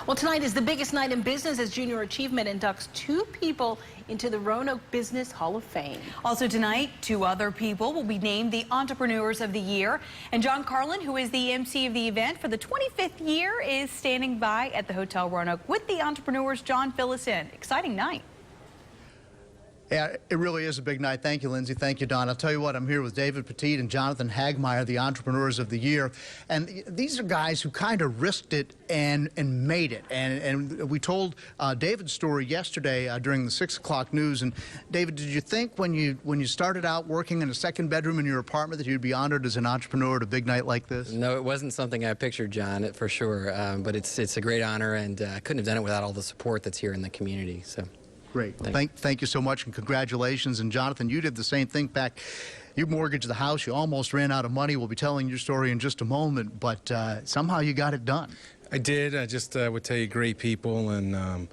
Well, tonight is the biggest night in business as Junior Achievement inducts 2 people into the Roanoke Business Hall of Fame. Also tonight, 2 other people will be named the Entrepreneurs of the Year. And John Carlin, who is the MC of the event for the 25th year, is standing by at the Hotel Roanoke with the entrepreneurs. John, fill us in. Exciting night. Yeah, it really is a big night. Thank you, Lindsay. Thank you, Don. I'll tell you what, I'm here with David Petit and Jonathan Hagmaier, the Entrepreneurs of the Year. And these are guys who kind of risked it and made it. And we told David's story yesterday during the 6 o'clock news. And David, did you think when you started out working in a second bedroom in your apartment that you'd be honored as an entrepreneur at a big night like this? No, it wasn't something I pictured, John, for sure. But it's a great honor, and I couldn't have done it without all the support that's here in the community. So. Great. Thank you so much, and congratulations. And Jonathan, you did the same thing back. You mortgaged the house. You almost ran out of money. We'll be telling your story in just a moment, but somehow you got it done. I did. I just would tell you, great people, and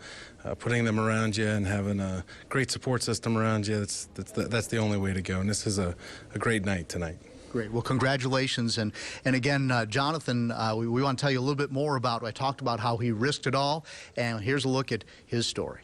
putting them around you and having a great support system around you, that's the only way to go. And this is a great night tonight. Great. Well, congratulations. And again, Jonathan, we want to tell you a little bit more about, I talked about how he risked it all, and here's a look at his story.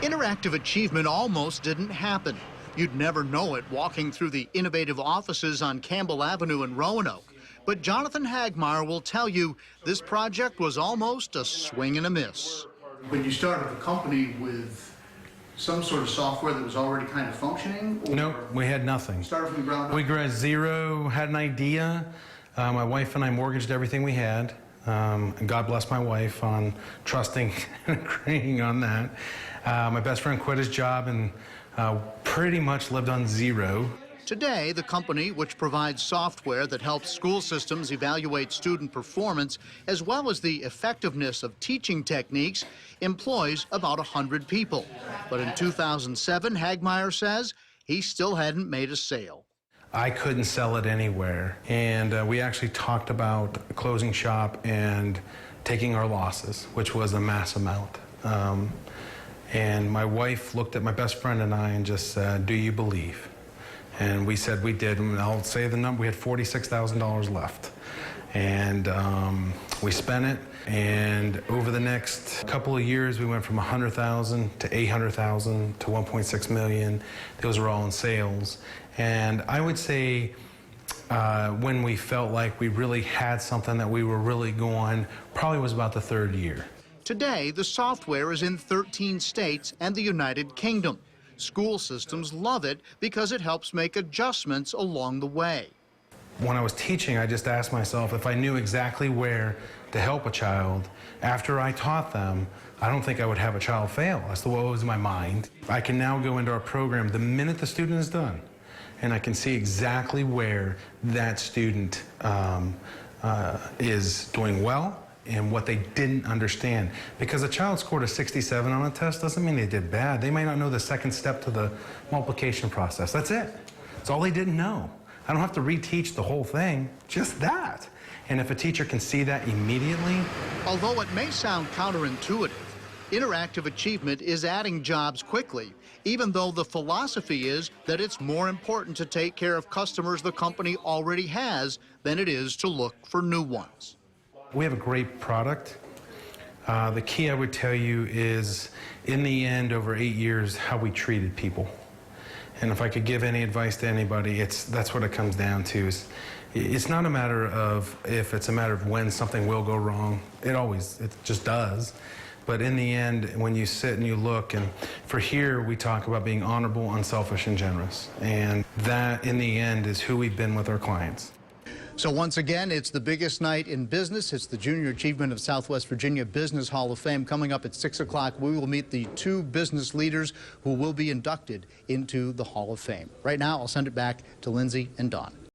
Interactive Achievement almost didn't happen. You'd never know it walking through the innovative offices on Campbell Avenue in Roanoke. But Jonathan Hagmaier will tell you this project was almost a swing and a miss. When you started the company with some sort of software that was already kind of functioning? No, we had nothing. Started from the ground up? We grew at zero, had an idea. My wife and I mortgaged everything we had. And God bless my wife on trusting and agreeing on that. My best friend quit his job and pretty much lived on zero. Today, the company, which provides software that helps school systems evaluate student performance, as well as the effectiveness of teaching techniques, employs about 100 people. But in 2007, Hagmaier says he still hadn't made a sale. I couldn't sell it anywhere, and we actually talked about closing shop and taking our losses, which was a mass amount. And my wife looked at my best friend and I and just said, "Do you believe?" And we said we did, and I'll say the number, we had $46,000 left. And we spent it, and over the next couple of years, we went from $100,000 to $800,000 to $1.6 million. Those were all in sales. And I would say when we felt like we really had something that we were really going, probably was about the 3rd year. Today, the software is in 13 states and the United Kingdom. School systems love it because it helps make adjustments along the way. When I was teaching, I just asked myself if I knew exactly where to help a child. After I taught them, I don't think I would have a child fail. That's what was in my mind. I can now go into our program the minute the student is done, and I can see exactly where that student is doing well and what they didn't understand. Because a child scored a 67 on a test doesn't mean they did bad. They might not know the second step to the multiplication process. That's it. That's all they didn't know. I don't have to reteach the whole thing, just that. And if a teacher can see that immediately. Although it may sound counterintuitive, Interactive Achievement is adding jobs quickly, even though the philosophy is that it's more important to take care of customers the company already has than it is to look for new ones. We have a great product. The key I would tell you is, in the end, over 8 years, how we treated people. And if I could give any advice to anybody, that's what it comes down to. It's not a matter of if, it's a matter of when something will go wrong. It just does. But in the end, when you sit and you look, and for here, we talk about being honorable, unselfish, and generous. And that, in the end, is who we've been with our clients. So once again, it's the biggest night in business. It's the Junior Achievement of Southwest Virginia Business Hall of Fame. Coming up at 6 o'clock, we will meet the 2 business leaders who will be inducted into the Hall of Fame. Right now, I'll send it back to Lindsay and Don.